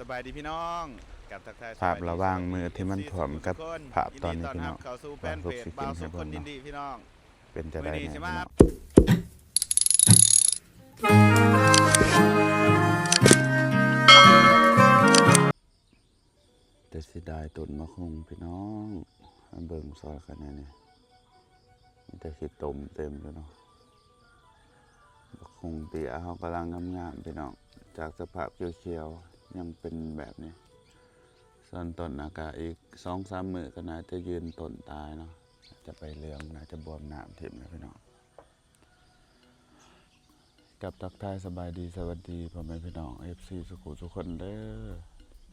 สบายดีพี่น้องกับทักทายภาพระหว่างมือที่มันถ่วมกับภาพตอนนี้พี่น้องเข้าสู่แฟบ่าวสุนเพจขสิขึ้บ่าวสุขคนนให้เบิ่งเนาะดินดีพี่น้องเป็นจะมือได้แน่นี้ใช่ไหมพี่น้องแต่สิได้ต้นมะคงพี่น้องมาเบิ่งซอยกันแน่นี่มีแต่ขี้ตมเต็มอยู่เนาะมะคงเตี้ยเฮากำลังงามๆพี่น้องจากสภาพเขียวๆยังเป็นแบบนี้ส่วนต้นอากาศอีก 2-3 มื้อก็น่าจะยืนต้นตายเนาะจะไปเหลืองน่าจะบวมน้ำทิ่มนะพี่น้องกับทักทายสบายดีสวัสดีพ่อแม่พี่น้อง FC สุขุทุกคนเด้อ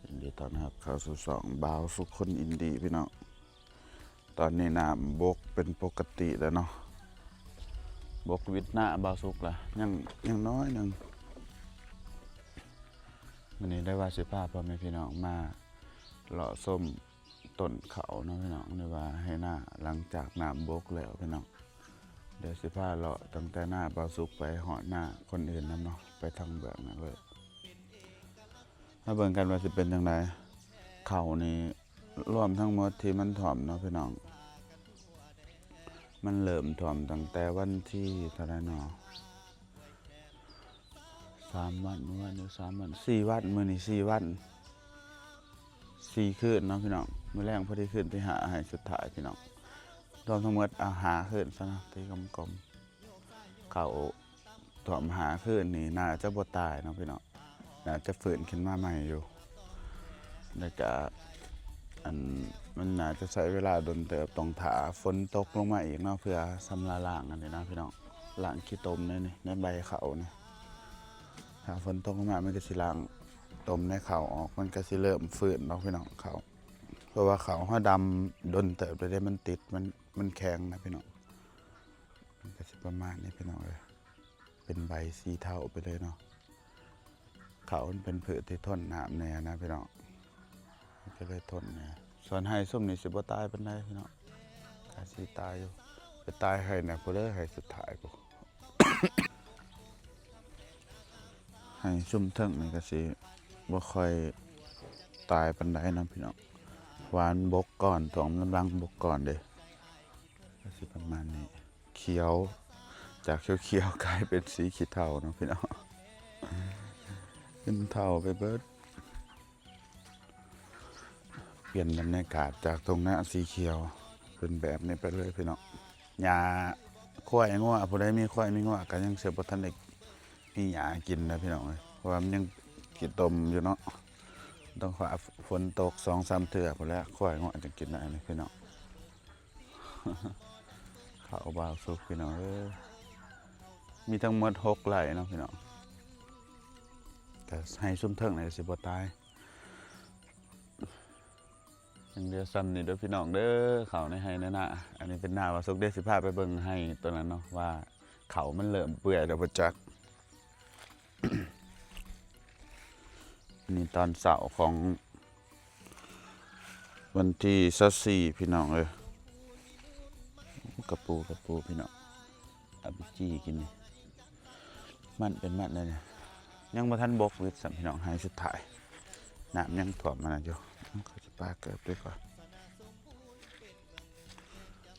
ยินดีต้อนรับเข้าสู่ช่องบ่าวสุขคนอินดีพี่น้องตอนนี้น้ำบกเป็นปกติแล้วเนาะบกวิทย์หน้าบ่าวสุขละยังน้อยหนึ่งวันนี้ได้ว่าสิพาพ่อแม่พี่น้องมาเลาะส้มต้นเขาเนาะพี่น้องได้ว่าให้หน้าหลังจากน้ำบกแล้วพี่น้องเดี๋ยวสิพาเลาะตั้งแต่หน้าบ่าวสุขไปหอดหน้าคนอื่นนำเนาะไปทางเบื้องนั่นเลยมาเบิ่งกันว่าสิเป็นจังไดเขานี่รวมทั้งหมดที่มันถ่อมเนาะพี่น้องมันเริ่มถ่อมตั้งแต่วันที่เท่าไหร่เนาะ3 วันเมื่อวานนี้3 วัน4 วันมื้อนี้4 วัน4 คืนเนาะพี่น้องมื้อแรกพอดีคืนที่หาให้สุดท้ายพี่น้องรวมทั้งหมดหาคืนซะนะตีกลมๆเขาถ่อมหาคืนนี่น่าจะบ่ตายเนาะพี่น้องน่าจะฟื้นขึ้นมาใหม่อยู่แล้วก็มันน่าจะใช้เวลาดนเติบต้องถาฝนตกลงมาอีกเนาะเพื่อสำระล้างอันนี้นะพี่น้องล้างขี้ตมนี่ในใบเขานี่ถ้าฝนตกลงมามันก็สิล้างตมในเขาออกมันก็สิเริ่มฟื้นเนาะพี่น้องเขาเพราะว่าเขาเฮาดำดนเติบได้มันติดมันแข็งนะพี่น้องมันก็สิประมาณนี้พี่น้องเลยเป็นใบสีเทาไปเลยเนาะเขามันเป็นพืชที่ทนน้ำแน่นะพี่น้องก็เลยทนแน่ส่วนไห้ส้มนี่สิบ่ตายปานใดพี่น้องก็สิตายอยู่ไปตายให้น่ะพุ่นเด้อให้สุดท้ายพุ่น ให้ซุ่มเทิงนี่ก็สิบ่ค่อยตายปานใดนะพี่น้องหวานบกก่อนถ่วงลำลังบกก่อนเด้ก็สิประมาณนี้เขียวจากเขียวๆกลายเป็นสีขีเทาเนาะพี่น้องเป็นเทาไปเบิดเปลี่ยนบรรยากาศจากตรงหน้าสีเขียวเป็นแบบนี้ไปเลยพี่น้องหญ้าควายงัวผู้ใดมีควายมีงัวก็ยังเสียบ่ทันได้มีหญ้ากินนะพี่น้องเอ้ยเพราะว่ามันยังขี้ตมอยู่เนาะต้องขอฝนตก 2-3 เทื่อพุ่นแล้วควายงัวจะกินได้นี่พี่น้อง ข้าวบ่าวสุกพี่น้องมีทั้งหมด6 ไร่เนาะพี่น้องแต่ให้ซุ่มเทิงนี่สิบ่ตายยังเดียวซ้ำนี่เด้อพี่น้องเด้อเขาในให้ในหน้าอันนี้เป็นหน้าบ่าวสุกเด้สิพาไปเบิ่งให้ตัวนั้นเนาะว่าเขามันเริ่มเปื่อยแล้วบ่จัก นี่ตอนเสาร์ของวันที่24พี่น้องกระปูพี่น้องเอาไปจี้กินนี่มันเป็นมันเลยเนี่ยยังบ่ทันบกวิทย์สัมพี่น้องให้สุดท้ายน้ำยังท่วมมาอยู่เขาจะปาเกิดด้วยก่อน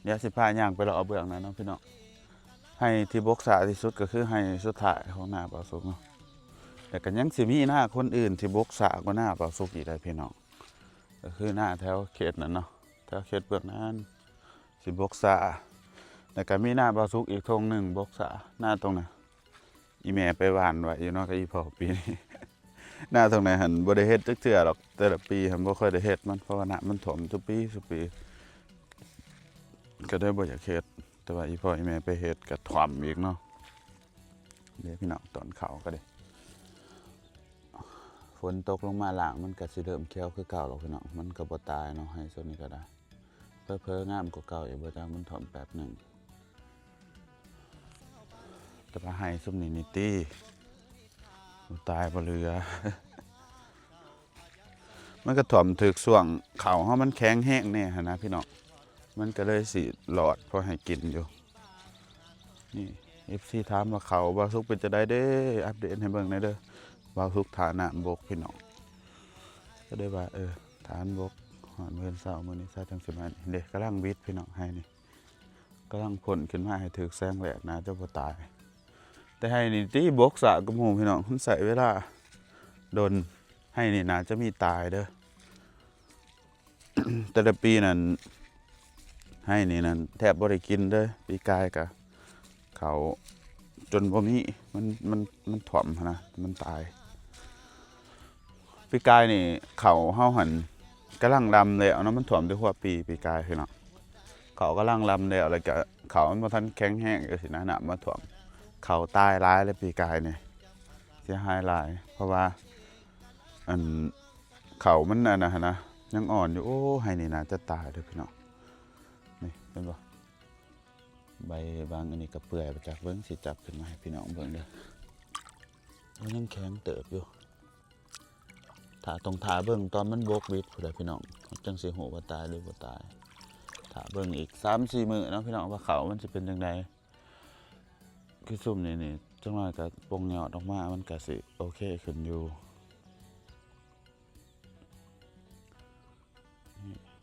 เดี๋ยวสิพาย่างไปรอเอาเบื้องนั้นเนาะพี่น้องให้ที่บกษาที่สุดก็คือให้สุดท้ายของหน้าบ่าวสุกเนาะแต่ก็ยังสิมีหน้าคนอื่นที่บกษากว่าหน้าบ่าวสุกอีกได้พี่น้องก็คือหน้าแถวเขตนั้นเนาะแถวเขตเบื้องนั้นสิบกษาแต่ก็มีหน้าบ่าวสุกอีกทงหนึ่งบกษาหน้าตรงนั้นอีแม่ไปหวานไว้อยู่เนาะก็อีพ่อปีนี้ หน้าตรงไหนหันบ่ได้เฮ็ดจักเทื่อหรอกแต่ละปีหันบ่ค่อยได้เฮ็ดมันเพราะว่าน้ำมันท่วมทุกปีก็ได้บ่อยากเฮ็ดแต่ว่าอีพ่ออีแม่ไปเฮ็ดก็ท่วมอีกเนาะเดี๋ยวพี่น้องตอนเขาก็ได้ฝนตกลงมาหลังมันก็สิเริ่มเขียวคือเก่าหรอกพี่น้องมันก็บ่ตายเนาะให้ส่วนนี้ก็ได้เพ้อๆงามกว่าเก่าอีกบ่จักมันท่วมแป๊บนึงแต่ว่าให้ซุมนี้นี่ติตายบ่เหลือ มันก็ถ่วมถึกส่วงเขาเฮามันแข็งแห้งแน่หั่นนะพี่น้องมันก็เลยสิหลอดพอให้กินอยู่นี่ FC ถามว่าเขาบ่าวสุกเป็นจะได้เด้อัปเดตให้เบิ่งหน่อยเด้อบ่าวสุกฐานะบกพี่น้อง ได้ว่าฐานบกหอนเงินเสามื้อนี้ซะจังสิมาเด็กกำลังบิดพี่น้องให้นี่กำลังพ่นขึ้นมาให้ถึกแสงแดดนะจะบ่ตายแต่ให้นี่ที่บกสะกับหมู่พี่น้องมันใส่เวลาโดนให้นี่น่าจะมีตายเด้อ แต่ละปีนั้นให้นี่นั้นแทบบ่ได้กินเด้อปีกายก็เขาจนบ่มีมันถ่วมนะมันตายปีกายนี่เขาเฮาหันกำลังดำแล้วเนาะมันถ่วมด้วยหัวปีกายพี่น้องเขากำลังลำแล้วแล้วก็เขามันบ่ทันแข็งแห้งจังซี่นะน้ำมาถ่วมเขาตายหลายเลยปีกายนี่เสียหายหลายเพราะว่าอันเขามันน่ะนะยังอ่อนอยู่โอ้ให้นี่น่าจะตายเด้อพี่น้องนี่เป็นบ่ใบบางอันนี้ก็เปื่อยไปจากเบิ่งสิจับขึ้นมาให้พี่น้องเบิ่งเด้อมันยังแข็งเติบอยู่ถ้าต้องทาเบิ่งตอนมันบกบิดพุ่นล่ะพี่น้องจังสิฮู้ว่าตายหรือบ่ตายถ้าเบิ่งอีก 3-4 มื้อเนาะพี่น้องว่าเขามันสิเป็นจังไดคือซุ่มนี่จังหวะก็ปงยอดออกมามันก็สิโอเคขึ้นอยู่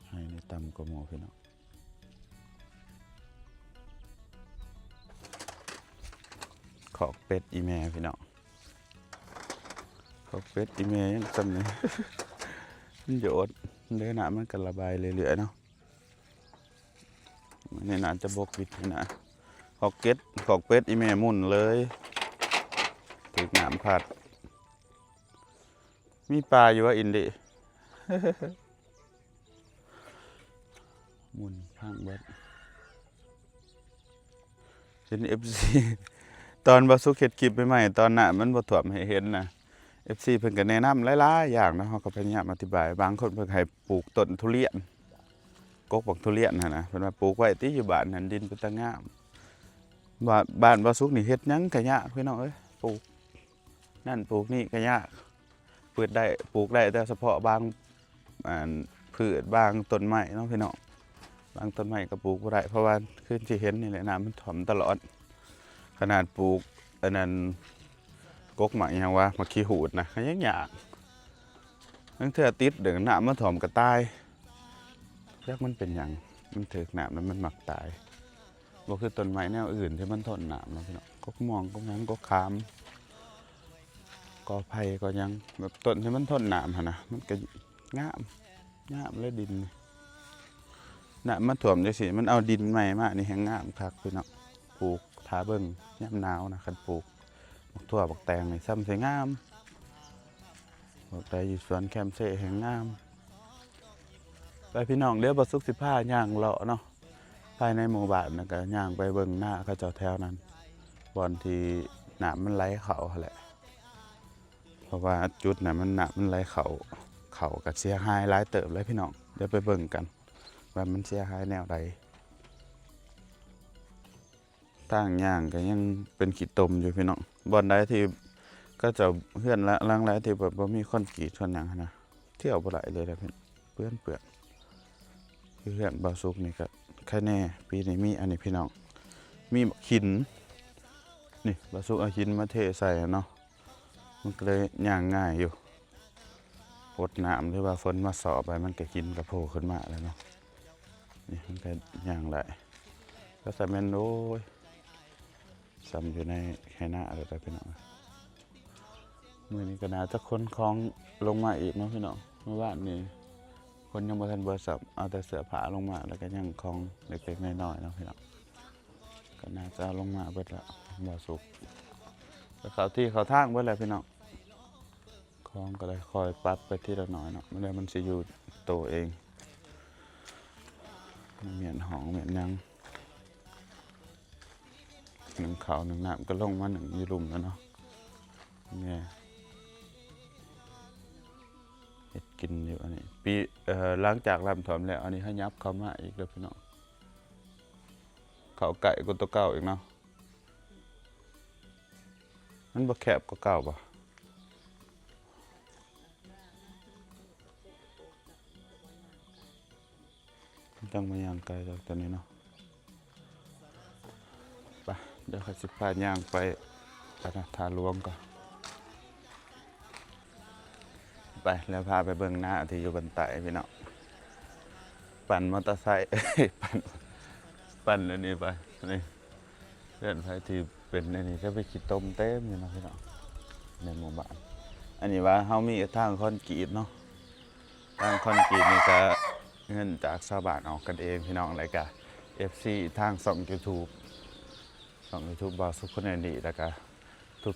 ให้ในต่ำกว่าหมู่พี่น้องขอกเป็ดอีแม่พี่น้องขอกเป็ดอีแม่ยังจำเนี่ย มันโยดเนื้อหนามันก็ระบายเรื่อยๆเนาะในหนาจะบกบิดนะขอกเป็ดอีแม่มุ่นเลยถึงหนามผัดมีปลาอยู่ว่าอินดิ มุนพังเบิดเป็น FC ตอนบาสุกเฮ็ดคลิปใหม่ๆตอนน่ะมันบ่ถ่วมให้เห็นนะ FC เพิ่นก็แนะนำหลายๆอย่างเนาะเฮาก็พยายามอธิบายบางคนเพิ่นให้ปลูกต้นทุเรียนกกบักทุเรียนหั่นนะเพิ่นว่าปลูกไว้ติอยู่บ้านนั่นดินเป็นตางามว่าบ้านบาสุกนี่เฮ็ดหยังก็ยากพี่น้องเอ้ยปลูกนั่นปลูกนี่ก็ยากปลูกได้แต่เฉพาะบางพืชบางต้นไม้เนาะพี่น้องบางต้นไม้ก็ปลูกบ่ได้เพราะว่าขึ้นที่เห็นนี่แหละน้ำมันท่วมตลอดขนาดปลูกอันนั้นกกหมากยังว่ามาขี้หูดนะยังยากนั่นเธอติดเดี๋ยวน้ำมันท่วมก็ตายเรียกมันเป็นอย่างมันถือน้ำแล้วมันหมักตายบ่คือต้นไม้แนวอื่นที่มันทนน้ำนะพี่น้องกกม่วงกกหยังกกขามกอไผ่ก็ยังแบบต้นที่มันทนน้ำหั่นนะมันก็งามเลยดินน้ำมันท่วมจังซี่มันเอาดินใหม่มานี่แห้งงามคักพี่น้องปลูกทาเบิ่งยามหนาวนะคันปลูกบักถั่วบักแตงนี่ซ้ำสวยงามบักแตงอยู่สวนแคมเซ่แห่งงามไปพี่น้องเดี๋ยวบ่สุกสิพาย่างเลาะเนาะภายในหมู่บ้านน่ะก็ย่างไปเบิ่งหน้าเขาเจ้าแถวนั้นบ่อนที่น้ำมันไหลเข้าหั่นแหละเพราะว่าจุดน่ะมันน้ำมันไหลเข้าก็เสียหายหลายเติบเลยพี่น้องเดี๋ยวไปเบิ่งกันว่ามันเสียหายแนวใดทางย่างก็ยังเป็นขี้ตมอยู่พี่น้องบ่อนใดที่ก็จะเฮือนละลังไรที่แบบบ่มีคอนกรีตส่วนหยังนะเที่ยวบ่ได้เลยนะพี่เปื้อนคือเฮือนบ่าวสุกนี่ก็แค่แน่ปีนี้มีอันนี้พี่น้องมีหินนี่บ่าวสุกเอาหินมาเทใส่เนาะมันก็เลยย่างง่ายอยู่พดน้ำหรือว่าฝนมาสอบไปมันก็กินกระโผล่ขึ้นมาแล้วเนาะนี่มันก็ย่างได้ก็ใส่แม่นโอ้ยซ้ำอยู่ในไข่หน้าอะไรแต่พี่น้องมื้อนี้ก็น่าจะคนคลองลงมาอีกเนาะพี่น้องเมื่อวานนี้คนยังบ่ทันเบิดสับเอาแต่เสื้อผ้าลงมาแล้วก็ยังคลองเล็กๆน้อยๆเนาะพี่น้องก็น่าจะลงมาเบิดละบ่สุกแต่เขาที่เขาทางเบิดแล้วพี่น้องคลองก็เลยคอยปรับไปทีละน้อยเนาะมันสิอยู่โตเองเหมียนหองเหมียนยังหนึ่งเขาหนึ่งน้ำก็ลงมาหนึ่งยีรุมแล้วเนาะเนี่ยเห็ดกินอยู่อันนี้ปีหลังจากลำถมแล้วอันนี้ให้ยับเข้ามาอีกแล้วพี่น้องเขาไก่กุตัวเก่าอีกเนาะมันบ่แคบก็เก่าป่ะจังมาย่างไก่จากตัวนี้เนาะไปเดี๋ยวข้าสิพาย่างไปทาหลวงก่อน ไปแล้วพาไปเบิ่งหน้าที่อยู่บนไตพี่น้องปั่นมอเตอร์ไซค์ ปั่นอันนี้ไปนี่เพื่อนไปที่เป็นอันนี้จะไปขี่ต้มเต็มอยู่นะพี่น้องในหมู่บ้านอันนี้ว่าเฮามีทางคอนกรีตเนาะทางคอนกรีตนี่ก็เงินจากชาวบ้านออกกันเองพี่น้องอะไรกัน FC ทางช่อง YouTube บ่าวสุขคนอินดีแล้วก็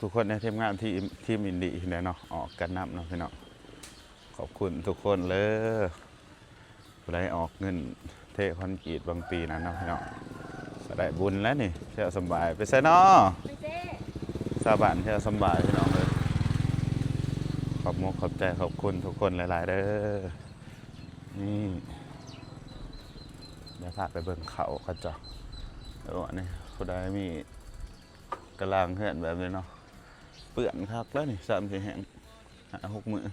ทุกคนในทีมงานทีมอินดีเนี่ยเนาะออกกันนับเนาะพี่น้องขอบคุณทุกคนเลยผู้ใดออกเงินเทคอนกรีตบางปีนั้นเนาะพี่น้องก็ได้บุญแล้วนี่เที่ยวสบายไปใส่เนาะชาวบ้านเที่ยวสบายพี่น้องเลยขอบใจขอบคุณทุกคนหลายๆเด้อนี่เดี๋ยวพาไปเบิ่งเขาจ้ะแล้วอันนี้ผู้ใดมีกระลางเหือนแบบนี้เนาะเปื่อนคักแล้วนี่3-4แห่ง5-6 มื้อ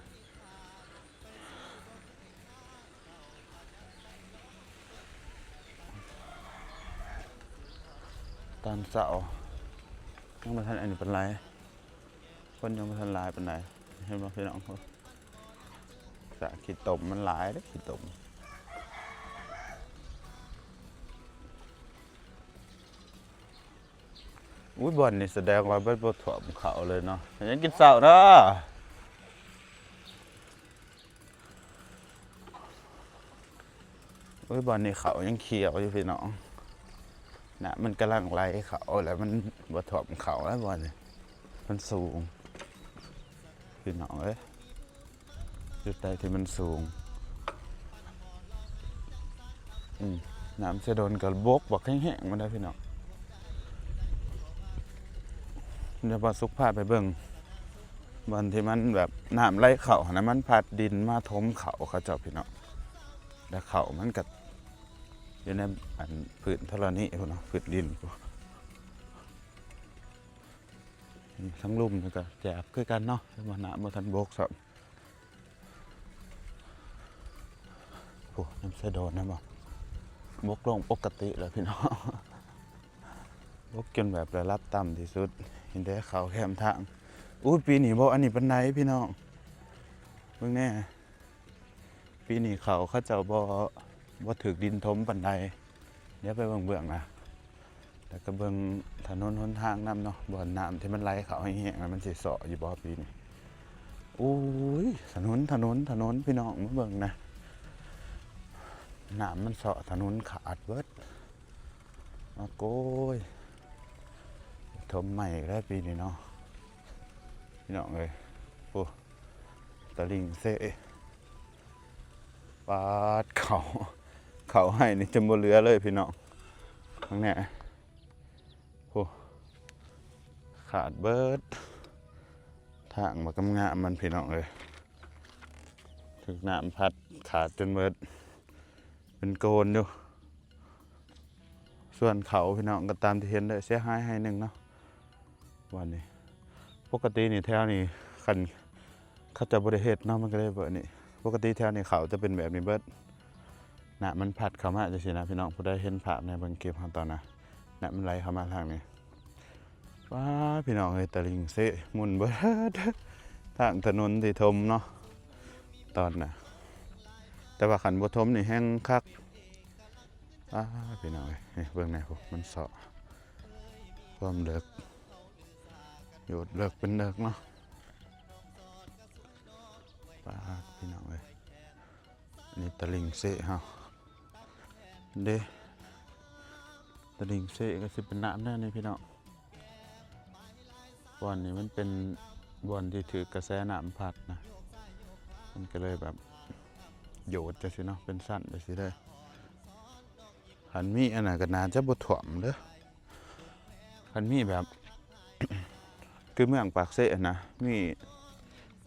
ตอนเสาร์ยังไม่ทันอันนี้เป็นไรคนยังไม่ทันลายเป็นไรเห็นไหมพี่น้องเขาสะขีดตมมันหลายเด้ขีดตมอุ้ยบอลนี่แสดงว่าเป็นบทถ่วมเขาเลยเนาะยังกินเสาร์เนาะอุ้ยบอลนี่เขายังเขียวอยู่พี่น้องนะมันกำลังไหลเขาแล้วมันบทถ่วมเขาแล้วบอลนี่มันสูงพี่น้องเอ้ยจุดใดที่มันสูงน้ำจะโดนกระบกบอกแห้งๆมันได้พี่น้องเดี๋ยวพอสุกพาไปเบิ่งบอนที่มันแบบน้ำไหลเขานะมันพัดดินมาถมเขาเขาเจ้าพี่น้องแล้วเขามันกัดอยู่ในอันผืนธรณีพุ่นเนาะผืนดินทั้งลุ่มแล้วก็แจกคือกันเนาะมาหนามาทันบกสับโอ้น้ำเสดอนนะบกลงปกติแล้วพี่น้องบกจนแบบระดับต่ำที่สุดเห็นแต่เขาแคมทางอุ้ยปีนี้บอกอันนี้เป็นไหนพี่น้องเบิ่งแน่ปีนี้เขาเจ้าบ่ถึกดินถมปันใดเดี๋ยวไปเบิ่งนะแล้วก็เบิ่งถนนหนทางน้ำเนาะบ่อน้ำที่มันไหลเขาให้แห้งมันสิเสาะอยู่บ่ปีนี้อุ้ยถนนพี่น้องมาเบิ่งนะน้ำมันเสาะถนนขาดเบิดมาโกยถมใหม่ได้ปีนี้เนาะพี่น้องเลยโอ้ตะลิงเซ่ปาดเขาให้นี่จมบ่เหลือเลยพี่น้องข้างนี้โอ้ขาดเบิดทางมากำงะมันพี่น้องเลยถึงน้ำพัดขาดจนเบิดเป็นโกนอยู่ส่วนเขาพี่น้องก็ตามที่เห็นเลยเสียหายให้หนึ่งเนาะวันนี้ปกตินี่แถวนี้คันเขาจะบริเหตุเนาะมันก็ได้เบิดนี่ปกติแถวนี้เขาจะเป็นแบบนี้เบิดน้ำมันพัดเข้ามาจะสินะพี่น้องผู้ได้เห็นภาพในบางเก็บตอนนะน้ำมันไหลเข้ามาทางนี้ว้าพี่น้องเลยตะลิงเซ่หมุนเบิดทางถนนที่ทมเนาะตอนน่ะแต่ว่าขันบ่ทมนี่แห้งคักพี่น้องเลยเบื้องในพวกมันเสาะความเลิกโยดเลิกเป็นเลิกเนาะพี่น้องเลยนี่ตะลิงเซ่เฮาเด้ตะลิงเซ่ก็สิเป็นน้ำแน่นี่พี่น้องบ่อนนี้มันเป็นบ่อนที่ถือกระแสน้ำพัดนะมันก็เลยแบบโยดจะสิเนาะเป็นสั้นจะสิได้ขันมีอันนั้นก็น่าจะบ่ถ่วมเด้อขันมีแบบ คือเมืองปากเสะนะมี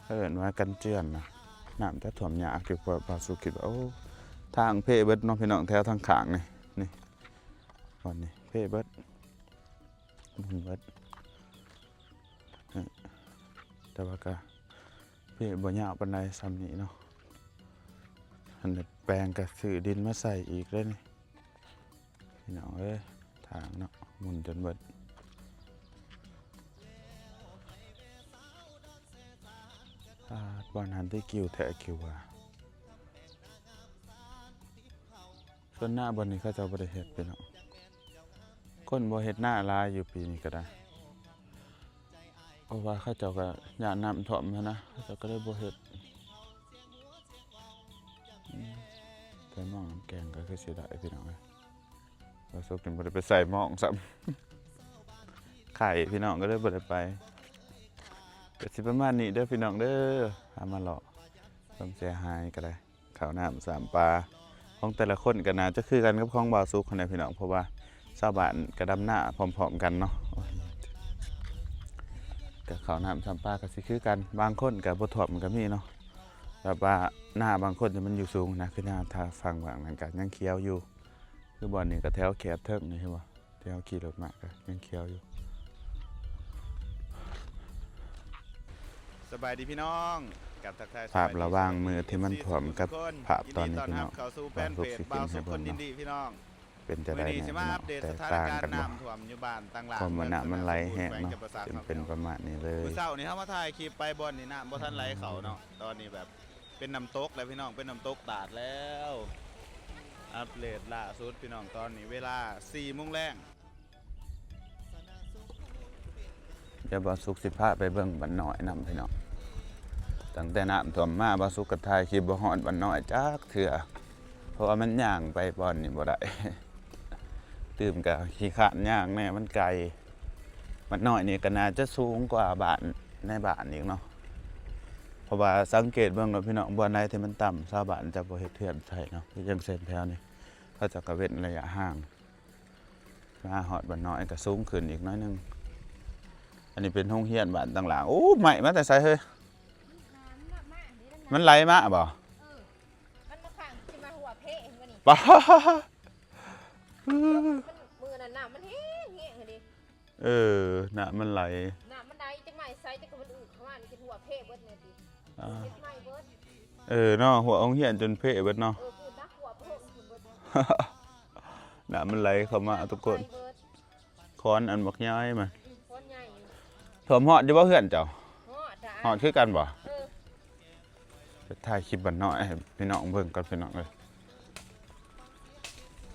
เอิ้นว่ากันเจือนนะน้ำจะถ่วมยากคือปาสุคิดว่าโอ้ทางเพเบิดน้องพี่น้องแถวทางข้างนี่ก่อนนี่เพเบิดมุนเบิดแต่ว่าก็เพบ่ยาวปานใดซ้ำนี้เนาะอันนี้แปลงกับซื้อดินมาใส่อีกเลยนี่พี่น้องเอ้ยทางเนาะหมุนจนเบิด บ้านหันที่กิวแทะกิวว่าส่วนหน้าบนนี้เขาจะบ่ได้เฮ็ดพี่น้องคนบ่เฮ็ดหน้าลายอยู่ปีนี้ก็ได้เพราะว่าเขาเจ้าก็ย่านน้ำท่วมหั้นนะเขาเจ้าก็เลยบ่เฮ็ดแต่หม้องน้ำแกงก็คือสิได้พี่น้องเอ้ยว่าสุกนี่บ่ได้ไปใส่หม้องซ้ำไข่พี่น้องก็เลยบ่ได้ไปก็สิประมาณนี้เด้อพี่น้องเด้อหามาเลาะความเสียหายก็ได้ข้าวน้ำ3ปลาของแต่ละคนก็น่าจะคือกันกับของบ่าวสุกนั่นแหละพี่น้องเพราะว่าชาวบ้านก็ดำหน้าพร้อมๆกันเนาะก็ข้าวน้ำ3ปลาก็สิคือกันบางคนก็บ่ท่วมก็มีเนาะแบบว่าหน้าบางคนมันอยู่สูงนะคือหน้าทางฝั่งบางนั้นก็ยังเขียวอยู่คือบ่อนนี้ก็แถวแคบเทิงนี่ใช่บ่แถวขี่รถมาก็ยังเขียวอยู่ สบายดีพี่น้องกับทักทาย ภาพระหว่างมือที่มันถ่วมกับภาพตอนนี้ ยิ พี่ ดี น้อง เข้าสู่แฟนเพจบ่าวสุขคนยินดีพี่น้อง เป็นจะ มื้อ ได้ นี้ แน่ สิ พี่ มา น้อ อั ง ปเดต แต่ สถาน ต่าง การ กัน ณ์ บ่ น้ำท่วมอยู่บ้านต่างหลัง ความมันน้ำมันไหลแห้งเนาะ แขวง เป็นประมาณนี้เลย มื้อเช้านี่เฮามาถ่ายคลิปไปบ่อนนี่น้ำบ่ทันไหลเข้าเนาะตอนนี้แบบเป็นน้ำตกแล้วพี่น้องเป็นน้ำตกตาดแล้วอัปเดตล่าสุดพี่น้องตอนนี้เวลา 4:00 นแรง เดี๋ยวบ่สุกสิพาไปเบิ่งบ้านน้อยนำพี่น้องตั้งแต่น้ำท่วมมาบ่สุกก็ถ่ายคลิปบ่ฮอดบ้านน้อยจักเทื่อเพราะว่ามันย่างไปบ่อนนี่บ่ได้ ตื่มก็ขี้คร้านย่างแน่มันไกลบ้านน้อยนี่ก็น่าจะสูงกว่าบ้านในบ้านอีกเนาะเพราะว่าสังเกตเบิ่งเนาะพี่น้องบ่อนใดที่มันต่ำชาวบ้านจะบ่เฮ็ดเทือนใส่เนาะคือจังเส้นแถวนี้เขาจะก็เว้นระยะห่างมาฮอดบ้านน้อยก็สูงขึ้นอีกน้อยนึงอันนี้เป็นโรงเรียนบ้านต่างหลังโอ้ใหม่มาแต่ไสเฮ้ยมันไหลมาบ่ มันมาขังที่มาหัวเพะเห็นบ่นี่ ป้า มันมือนั่นน่ะมันแห้งแห้งเลยดิ น่ะมันไหล น่ะมันได้จังไหม่ไซจังก็มันอึเข้ามานี่คือหัวเพะเบิดเนี่ยดิ อ่า เฮ็ดไหม่เบิด เนาะหัวองเหียนจนเพ่เบิดเนาะ คือนักหัวเพะคุณเบิด น่ะมันไหลเข้ามาทุกคน เบิด ค้อนอันบักย้ายมา คนใหญ่ ถมฮอดอยู่บ่เฮือนเจ้า ฮอดจ้ะ ฮอดคือกันบ่ เออ ไปถ่ายคลิปบ้านน้อยให้พี่น้องเบิ่งก่อนพี่น้องเอ้ย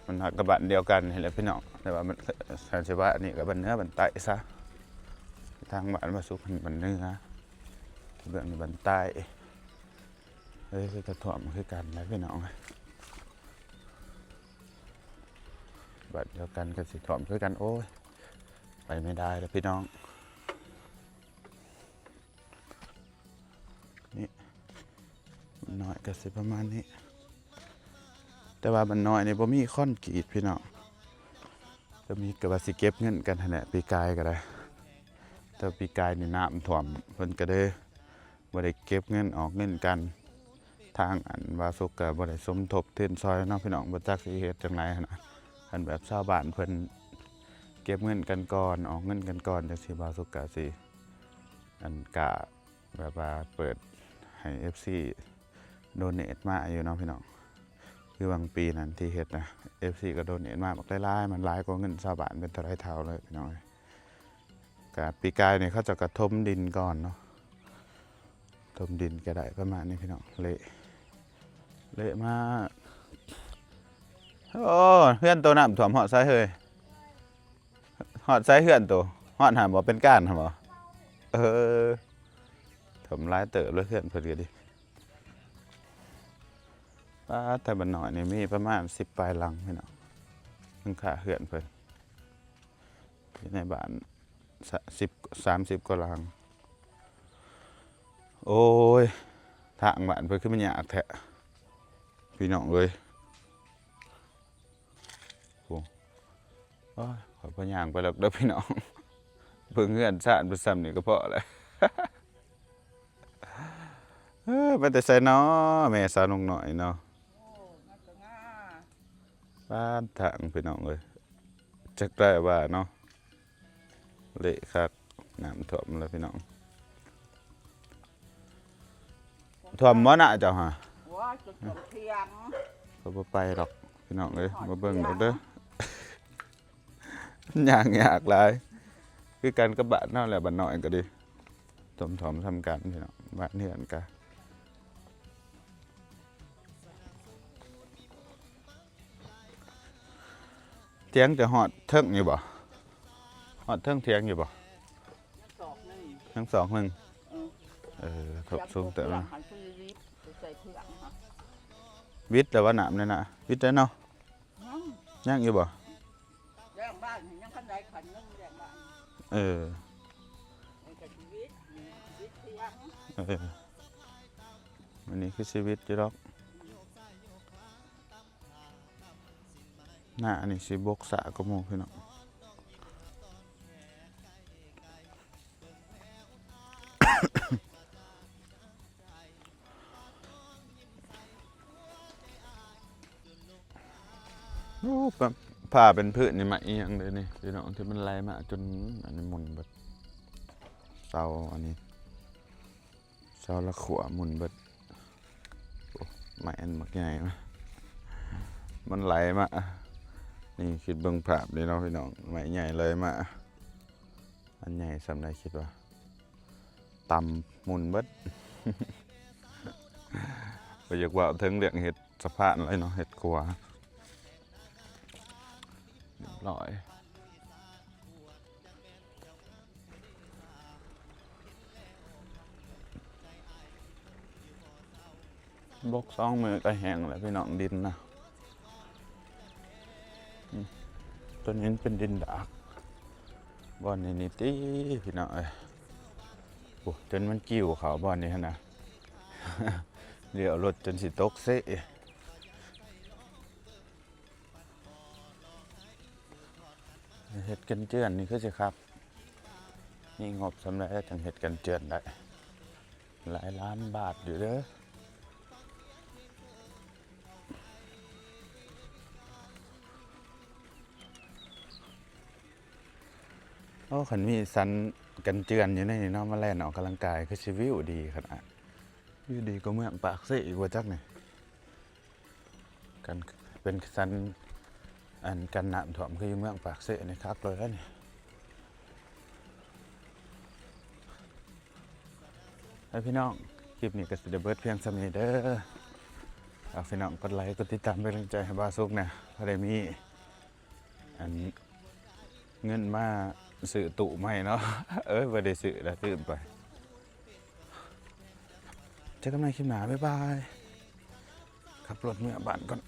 มันฮอดกับบ้านเดียวกันนี่แหละพี่น้องแต่ว่ามันสันสิว่าอันนี้ก็บ้านเหนือบ้านใต้ซะทางบ้านมาสุพรรณบ้านเหนือเบื้องนี้บ้านใต้คือกระถ่วมคือกันนะพี่น้องเอ้ยบ้านเดียวกันก็สิถ่วมคือกันโอ้ยไปไม่ได้แล้วพี่น้องนี่มันน้อยก็สิประมาณนี้แต่ว่ามันน้อยนี่บ่มีค่อนกรีดพี่น้องจะมีก็ว่าสิเก็บเงินกันหั่นแหละปีกายก็ได้แต่ปีกายนี่น้ำท่วมเพิ่นก็เลยบ่ได้เก็บเงินออกเงินกันทางอันว่าสุกก็บ่ได้สมทบทุนซอยเนาะพี่น้องบ่จักสิเฮ็ดจังไดหั่นน่ะอันแบบชาวบ้านเพิ่นเก็บเงินกันก่อนออกเงินกันก่อนจังซี่บ่าวสุกก็สิอันกะแบบว่าเปิดให้ FC โดเนทมาอยู่เนาะพี่น้องคือบางปีนั้นที่เฮ็ดนะ FC ก็โดเนทมาบอกหลายๆมันหลายกว่าเงินชาวบ้านเป็นเท่าไรเท่าเลยพี่น้องก็ปีกายเนี่ยเขาจะกระทมดินก่อนเนาะทมดินก็ได้ประมาณนี้พี่น้องเละมากโอ้เฮือนตัวน้ำท่วมหอดไซเฮ้ยหอดไซเฮือนตัวหอดหาบ่เป็นก้านหาบ่ถมหลายเติบเลยเฮือนเพิ่นก็ดิป้าแต่บ้านน้อยนี่มีประมาณ10ปลายหลังพี่น้องเพิ่งขาเฮือนเพิ่นอยู่ในบ้าน30กว่าหลังโอ้ยทางบ้านเพิ่นคือมันยากแท้พี่น้องเอ้ยโอ้ยขอพย่างไปแล้วเด้อพี่น้องเพิ่งเฮือนซ่านไปซ้ำนี่ก็พอแล้ว มันแต่ใส่น้อแม่สาวนงหน่อยเนาะบ้านทางพี่น้องเลยจักได้ว่าเนาะเละคักน้ำท่วมเลยพี่น้องท่วมบ่น่ะเจ้าฮะ ว่าจุดเทียง ก็บ่ไปหรอกพี่น้องเลยมาเบิ่งดอกเด้อยากหลายคือกันกับบ้านเนาะแหละบ้านน้อยก็ดีถมๆทำกันพี่น้อง บ้านเหือนกะเถียงจะหอดเทิงอยู่บ่หอดเทิงเถียงอยู่บ่ สอกนึง ทั้งสองหนึ่ง เออ ทบสูงแต่ว่า หันพื้นวิทย์ใส่เพื่อนฮะ วิทย์แต่ว่าหนามเนี่ยนะวิทย์ได้เนาะ ยัง ย่างอยู่บ่ แรงบ้านยังขันใดขันนึงแรงบ้าน เออ มันก็ชีวิตวิทย์เที่ยง วันนี้คือชีวิตอยู่ดอกหน้าอันนี้สิบกษาก็โมพี่น้องโอ้แบบผ่าเป็นพืชนี่มาอีหยังเลยนี่พี่น้องที่มันไหลมาจนอันนี้หมุนเบิดเสาอันนี้เสาละขวหมุนเบิดโอ้ไม่อันมักใหญ่มามันไหลมานี่คิดเบิ่งภาพนี่เนาะพี่น้องไม่ใหญ่เลยมาอันใหญ่สำได้คิดว่าต่ำหมุนเบิด ก็อยากว่าถึงเรื่องเห็ดสะพานเลยเนาะเห็ดกลัวเรียบร้อยบกสองมือก็แห้งแล้วพี่น้องดินนะตัวนี้เป็นดินดากบอนนี่นี่ตีพี่น้องเอ้ยโอ้จนมันกิ้วเขาบอนนี่ฮะนะ เดี๋ยวรถจนสิตกเสะเห็ดกันเจือนนี่คือสิครับนี่งบสำหรับจังเห็ดกันเจือนได้หลายล้านบาทอยู่เด้อโอ้ขันมีสันกันเจือนอยู่ในนี่เนาะมาแล่นออกกำลังกายคือชีวิวดีขนาดวิวดีก็เมืองปากเสอีกว่าจักนี่กันเป็นสันอันกันน้ำท่วมคืออยู่เมืองปากเสนี่คักเลยแล้วนี่ให้พี่น้องคลิปนี้ก็สิได้เบิดเพียงสำนี้เด้อฝากพี่น้องกดไลค์กดติดตามเป็นกำลังใจให้บาสุกนะเพราะได้มีอันเงินมาซื้อตู้ใหม่เนาะ บ่ได้ซื้อแล้วตื่นไปเจอกันใหม่คลิปหน้าบ๊ายบายขับรถเมื่อบ้านก่อน